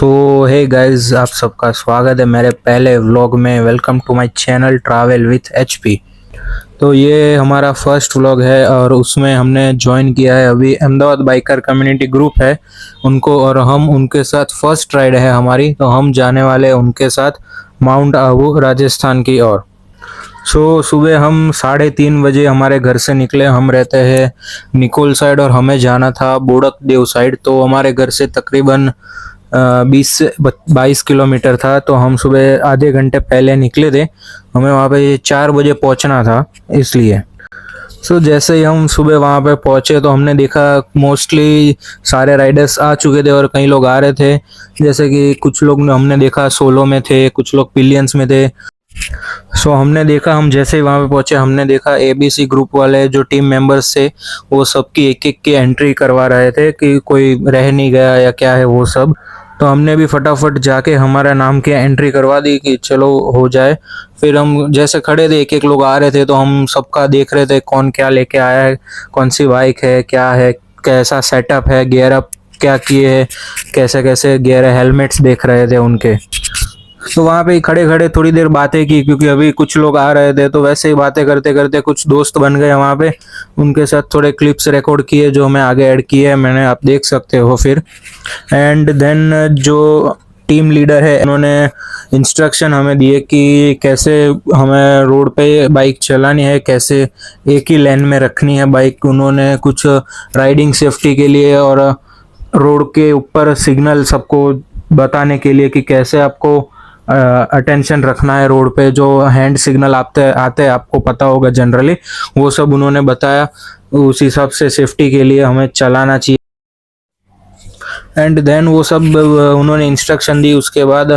सो hey guys, आप सबका स्वागत है मेरे पहले व्लॉग में। Welcome to my channel travel with HP. तो ये हमारा फर्स्ट व्लॉग है और उसमें हमने ज्वाइन किया है अभी अहमदाबाद बाइकर कम्युनिटी ग्रुप है उनको, और हम उनके साथ फर्स्ट राइड है हमारी। तो हम जाने वाले हैं उनके साथ माउंट आबू राजस्थान की ओर। सुबह हम 3:30 बजे हमारे घर से निकले। हम रहते हैं निकोल साइड और हमें जाना था बोड़क देव साइड। तो हमारे घर से तकरीबन 20 से 22 किलोमीटर था। तो हम सुबह आधे घंटे पहले निकले थे, हमें वहाँ पे 4 बजे पहुँचना था इसलिए। जैसे ही हम सुबह वहाँ पे पहुँचे तो हमने देखा मोस्टली सारे राइडर्स आ चुके थे और कई लोग आ रहे थे। जैसे कि कुछ लोग हमने देखा सोलो में थे, कुछ लोग पिलियंस में थे। हमने देखा, हम जैसे ही वहाँ पे पहुंचे हमने देखा एबीसी ग्रुप वाले जो टीम मेंबर्स थे वो सबकी एक एक की एंट्री करवा रहे थे कि कोई रह नहीं गया या क्या है वो सब। तो हमने भी फटाफट जाके हमारा नाम की एंट्री करवा दी कि चलो हो जाए। फिर हम जैसे खड़े थे, एक एक लोग आ रहे थे तो हम सबका देख रहे थे कौन क्या लेके आया है, कौन सी बाइक है, क्या है, कैसा सेटअप है, गियर अप क्या किए है, कैसे कैसे गियर है, हेलमेट्स देख रहे थे उनके। तो वहाँ पे खड़े खड़े थोड़ी देर बातें की क्योंकि अभी कुछ लोग आ रहे थे। तो वैसे ही बातें करते करते कुछ दोस्त बन गए वहाँ पे। उनके साथ थोड़े क्लिप्स रिकॉर्ड किए जो मैं आगे ऐड किए हैं मैंने, आप देख सकते हो फिर। एंड देन जो टीम लीडर है उन्होंने इंस्ट्रक्शन हमें दिए कि कैसे हमें रोड पे बाइक चलानी है, कैसे एक ही लेन में रखनी है बाइक। उन्होंने कुछ राइडिंग सेफ्टी के लिए और रोड के ऊपर सिग्नल सबको बताने के लिए कि कैसे आपको अटेंशन रखना है रोड पे। जो हैंड सिग्नल आते आते आपको पता होगा जनरली, वो सब उन्होंने बताया। उस हिसाब से सेफ्टी के लिए हमें चलाना चाहिए। एंड देन वो सब उन्होंने इंस्ट्रक्शन दी। उसके बाद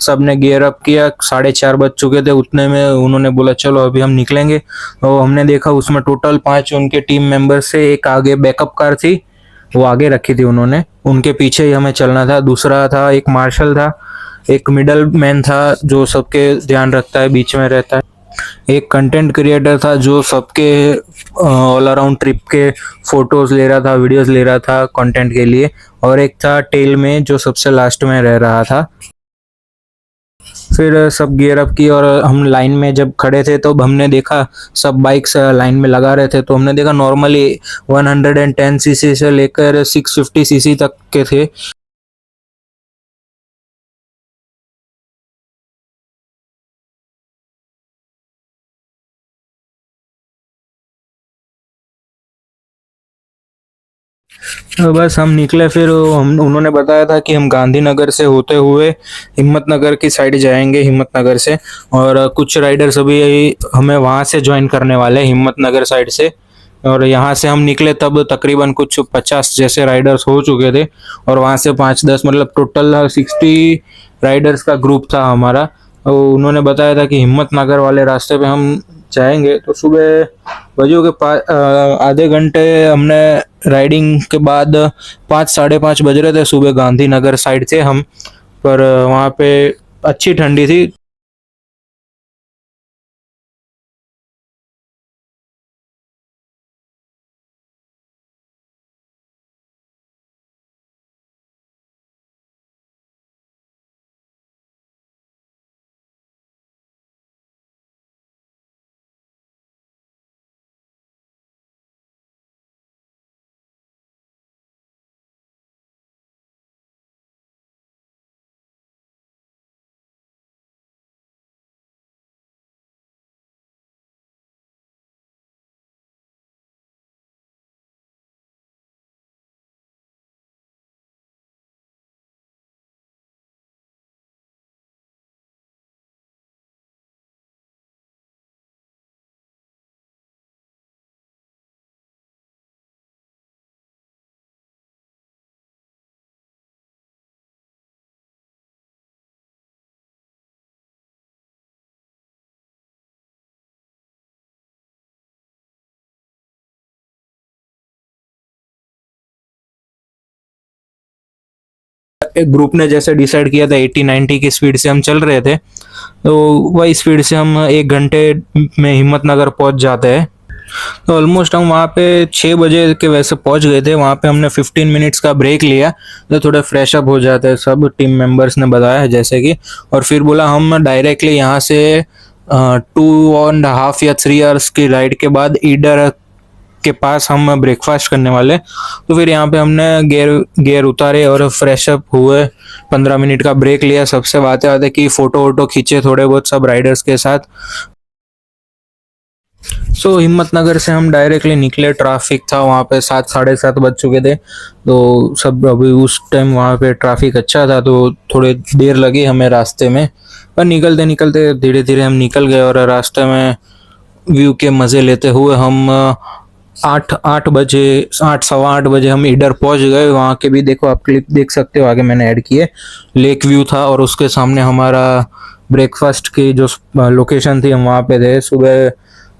सब ने गियर अप किया। 4:30 बज चुके थे, उतने में उन्होंने बोला चलो अभी हम निकलेंगे। तो हमने देखा उसमें टोटल 5 उनके टीम मेंबर्स से, एक आगे बैकअप कार थी वो आगे रखी थी उन्होंने, उनके पीछे ही हमें चलना था। दूसरा था एक मार्शल था, एक मिडल मैन था जो सबके ध्यान रखता है, बीच में रहता है। एक कंटेंट क्रिएटर था जो सबके ऑल अराउंड ट्रिप के फोटोज ले रहा था, वीडियोस ले रहा था कंटेंट के लिए। और एक था टेल में जो सबसे लास्ट में रह रहा था। फिर सब गियर अप की और हम लाइन में जब खड़े थे तो हमने देखा सब बाइक्स लाइन में लगा रहे थे। तो हमने देखा नॉर्मली 110 सीसी से लेकर 650 सीसी तक के थे। तो बस हम निकले। फिर हम उन्होंने बताया था कि हम गांधीनगर से होते हुए हिम्मतनगर की साइड जाएंगे, हिम्मतनगर से। और कुछ राइडर्स अभी हमें वहाँ से ज्वाइन करने वाले हैं हिम्मतनगर साइड से। और यहाँ से हम निकले तब तकरीबन कुछ 50 जैसे राइडर्स हो चुके थे। और वहाँ से 5-10 मतलब टोटल 60 राइडर्स का ग्रुप था हमारा। तो उन्होंने बताया था कि हिम्मतनगर वाले रास्ते पे हम जाएंगे। तो सुबह बजो के आधे घंटे हमने राइडिंग के बाद 5-5:30 बज रहे थे, सुबह गांधीनगर साइड थे हम। पर वहाँ पे अच्छी ठंडी थी। एक ग्रुप ने जैसे डिसाइड किया था 80-90 की स्पीड से हम चल रहे थे। तो वही स्पीड से हम 1 घंटे में हिम्मतनगर पहुंच जाते हैं। तो ऑलमोस्ट हम वहाँ पे 6 बजे के वैसे पहुँच गए थे। वहाँ पे हमने 15 मिनट्स का ब्रेक लिया, तो थोड़े फ्रेश अप हो जाते हैं, सब टीम मेंबर्स ने बताया है जैसे कि। और फिर बोला हम डायरेक्टली यहाँ से 2.5 या 3 आवर्स की राइड के बाद ईडर के पास हम ब्रेकफास्ट करने वाले। तो फिर यहाँ पे हमने गियर गियर उतारे और फ्रेश अप हुए, 15 मिनट का ब्रेक लिया, सबसे बातें आते की, फोटो वोटो खींचे थोड़े बहुत सब राइडर्स के साथ। हिम्मतनगर से हम डायरेक्टली निकले, ट्रैफिक था वहाँ पे, 7 साढ़े 7 बज चुके थे। तो सब अभी उस टाइम वहाँ पे ट्रैफिक अच्छा था, तो थोड़ी देर लगी हमें रास्ते में। पर निकलते निकलते धीरे धीरे हम निकल गए, और रास्ते में व्यू के मज़े लेते हुए हम 8 8 बजे, 8 सवा 8 बजे हम इधर पहुंच गए। वहाँ के भी देखो, आप क्लिप देख सकते हो, आगे मैंने ऐड किए। लेक व्यू था और उसके सामने हमारा ब्रेकफास्ट की जो लोकेशन थी, हम वहाँ पे थे सुबह।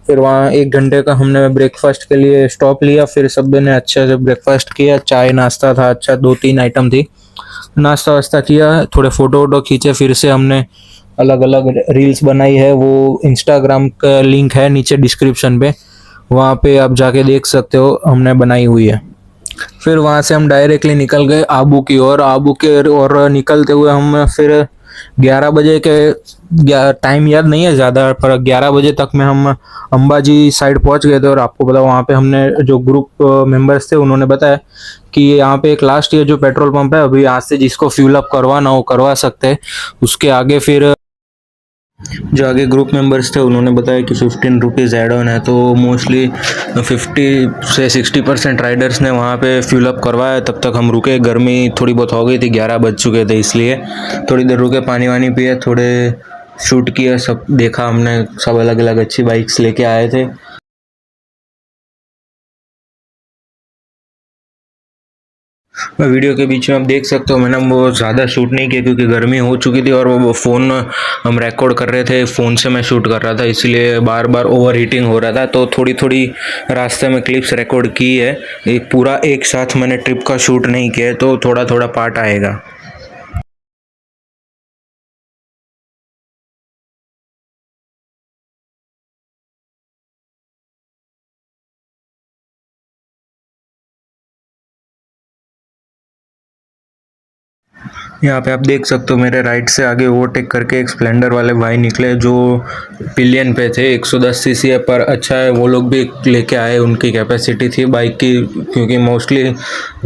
फिर वहाँ 1 घंटे का हमने ब्रेकफास्ट के लिए स्टॉप लिया, फिर सब ने अच्छे से ब्रेकफास्ट किया, चाय नाश्ता था अच्छा, 2 3 आइटम थी। नाश्ता वास्ता किया, थोड़े फोटो वोटो खींचे, फिर से हमने अलग अलग रील्स बनाई है। वो इंस्टाग्राम का लिंक है नीचे डिस्क्रिप्शन पे, वहाँ पे आप जाके देख सकते हो, हमने बनाई हुई है। फिर वहाँ से हम डायरेक्टली निकल गए आबू की ओर। आबू के और निकलते हुए हम फिर 11 बजे के, टाइम याद नहीं है ज़्यादा, पर 11 बजे तक में हम अंबाजी साइड पहुँच गए थे। और आपको पता, वहाँ पे हमने जो ग्रुप मेंबर्स थे उन्होंने बताया कि यहाँ पे एक लास्ट ईयर जो पेट्रोल पंप है, अभी यहाँ से जिसको फ्यूल अप करवाना हो करवा सकते हैं। उसके आगे फिर जो आगे ग्रुप मेंबर्स थे उन्होंने बताया कि 15 रुपीज़ एड ऑन है। तो मोस्टली 50 से 60% राइडर्स ने वहाँ पे फ्यूल अप करवाया। तब तक हम रुके, गर्मी थोड़ी बहुत हो गई थी, 11 बज चुके थे, इसलिए थोड़ी देर रुके, पानी वानी पिए, थोड़े शूट किया, सब देखा हमने, सब अलग अलग अच्छी बाइक्स लेके आए थे। मैं वीडियो के बीच में आप देख सकते हो, मैंने वो ज़्यादा शूट नहीं किया क्योंकि गर्मी हो चुकी थी, और वो फ़ोन हम रिकॉर्ड कर रहे थे, फ़ोन से मैं शूट कर रहा था, इसलिए बार बार ओवर हीटिंग हो रहा था। तो थोड़ी थोड़ी रास्ते में क्लिप्स रिकॉर्ड की है, एक पूरा एक साथ मैंने ट्रिप का शूट नहीं किया है, तो थोड़ा थोड़ा पार्ट आएगा। यहाँ पे आप देख सकते हो, मेरे राइट से आगे ओवरटेक करके एक स्प्लेंडर वाले भाई निकले, जो पिलियन पे थे, 110 सीसी है, पर अच्छा है वो लोग भी लेके आए, उनकी कैपेसिटी थी बाइक की। क्योंकि मोस्टली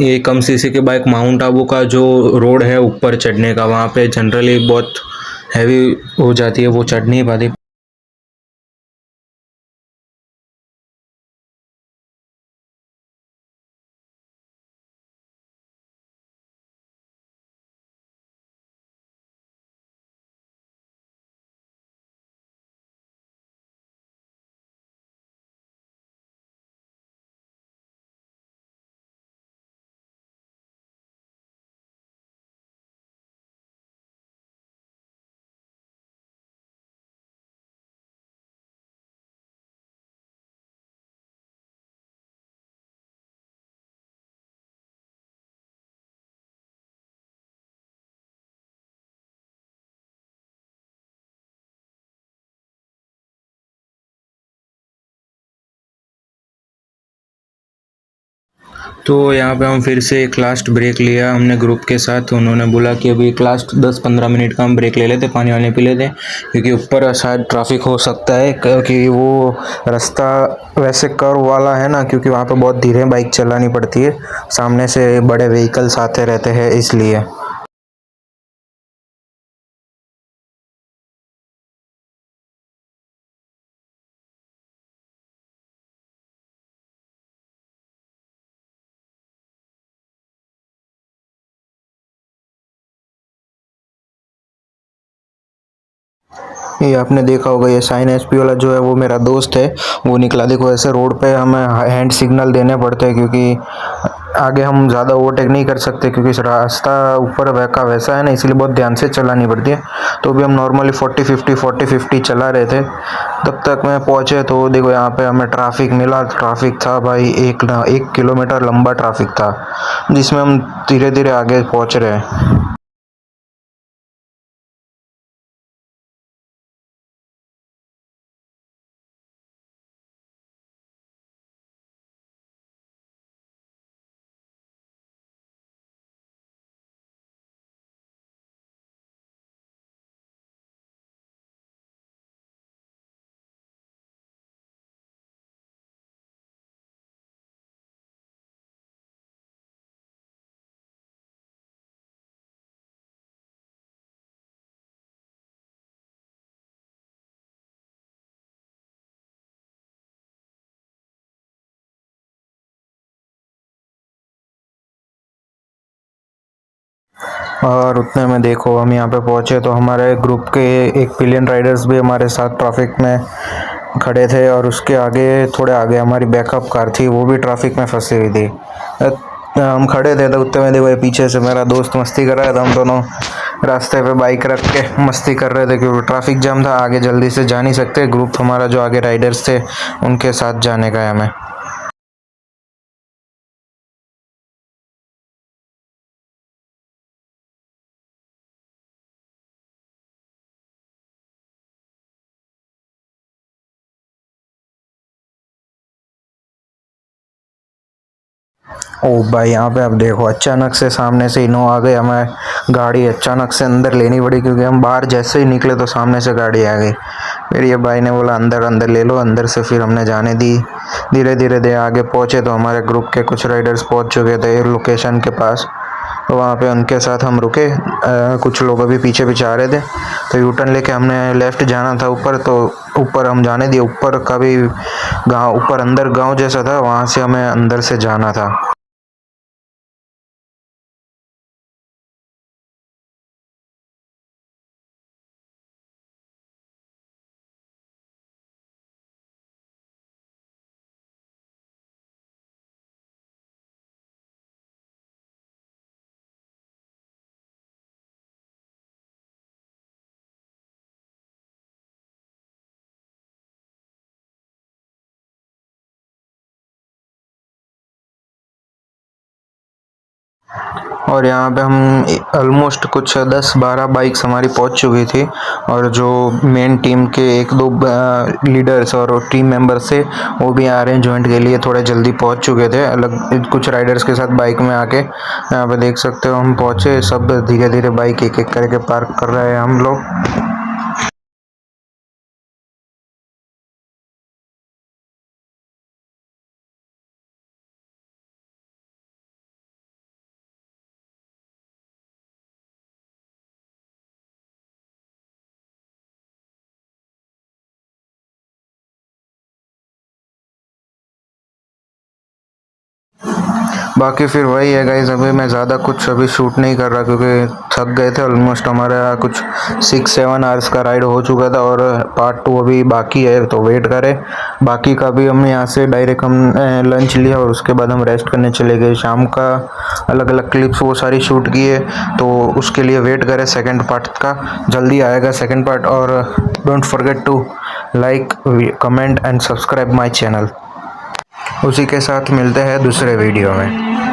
ये कम सीसी के बाइक, माउंट आबू का जो रोड है ऊपर चढ़ने का, वहाँ पे जनरली बहुत हैवी हो जाती है, वो चढ़ नहीं पाती। तो यहाँ पे हम फिर से एक लास्ट ब्रेक लिया हमने ग्रुप के साथ। उन्होंने बोला कि अभी एक लास्ट 10 15 मिनट का हम ब्रेक ले लेते, पानी वानी पी लेते, क्योंकि ऊपर शायद ट्रैफिक हो सकता है, क्योंकि वो रास्ता वैसे कर्व वाला है ना, क्योंकि वहाँ पे बहुत धीरे बाइक चलानी पड़ती है, सामने से बड़े व्हीकल्स आते रहते हैं, इसलिए। ये आपने देखा होगा, ये साइन एसपी वाला जो है वो मेरा दोस्त है, वो निकला। देखो ऐसे रोड पे हमें हैंड सिग्नल देने पड़ते हैं, क्योंकि आगे हम ज़्यादा ओवरटेक नहीं कर सकते, क्योंकि इस रास्ता ऊपर का वैसा है ना, इसलिए बहुत ध्यान से चलानी पड़ती है। तो भी हम नॉर्मली 40 50 चला रहे थे, तब तक मैं पहुँचे। तो देखो यहाँ पे हमें ट्रैफिक मिला, ट्रैफिक था भाई, 1 किलोमीटर लंबा ट्रैफिक था, जिसमें हम धीरे धीरे आगे पहुँच रहे हैं। और उतने में देखो हम यहाँ पे पहुँचे तो हमारे ग्रुप के एक पिलियन राइडर्स भी हमारे साथ ट्रैफिक में खड़े थे, और उसके आगे थोड़े आगे हमारी बैकअप कार थी, वो भी ट्रैफिक में फंसी हुई थी। हम खड़े थे तो उतने में देखो ये पीछे से मेरा दोस्त मस्ती कर रहा था। हम दोनों रास्ते पे बाइक रख के मस्ती कर रहे थे क्योंकि ट्रैफिक जाम था, आगे जल्दी से जा नहीं सकते। ग्रुप हमारा जो आगे राइडर्स थे उनके साथ जाने का है हमें। ओ भाई यहाँ पे अब देखो अचानक से सामने से इनो आ गई, हमें गाड़ी अचानक से अंदर लेनी पड़ी क्योंकि हम बाहर जैसे ही निकले तो सामने से गाड़ी आ गई। फिर ये भाई ने बोला अंदर अंदर ले लो, अंदर से फिर हमने जाने दी। धीरे धीरे धीरे आगे पहुँचे तो हमारे ग्रुप के कुछ राइडर्स पहुँच चुके थे लोकेशन के पास, तो वहाँ पे उनके साथ हम रुके। कुछ लोग अभी पीछे पीछे आ रहे थे तो यू टर्न लेके हमने लेफ़्ट जाना था ऊपर, तो ऊपर हम जाने दिए। ऊपर का भी गाँव, ऊपर अंदर गाँव जैसा था, वहाँ से हमें अंदर से जाना था। और यहाँ पे हम ऑलमोस्ट कुछ 10-12 बाइक्स हमारी पहुँच चुकी थी, और जो मेन टीम के एक दो लीडर्स और टीम मेंबर्स थे वो भी आ रहे हैं जॉइंट के लिए, थोड़े जल्दी पहुँच चुके थे अलग कुछ राइडर्स के साथ बाइक में आके। यहाँ पे देख सकते हो हम पहुँचे, सब धीरे धीरे बाइक एक एक करके पार्क कर रहे हैं हम लोग। बाकी फिर वही है गाइस, अभी मैं ज़्यादा कुछ अभी शूट नहीं कर रहा क्योंकि थक गए थे। ऑलमोस्ट हमारा कुछ 6-7 आवर्स का राइड हो चुका था और पार्ट 2 अभी बाकी है, तो वेट करें। बाकी का भी हम यहाँ से डायरेक्ट हम लंच लिया और उसके बाद हम रेस्ट करने चले गए। शाम का अलग अलग क्लिप्स वो सारी शूट किए, तो उसके लिए वेट करें सेकेंड पार्ट का, जल्दी आएगा सेकेंड पार्ट। और don't forget to like, comment and subscribe my channel. उसी के साथ मिलते हैं दूसरे वीडियो में।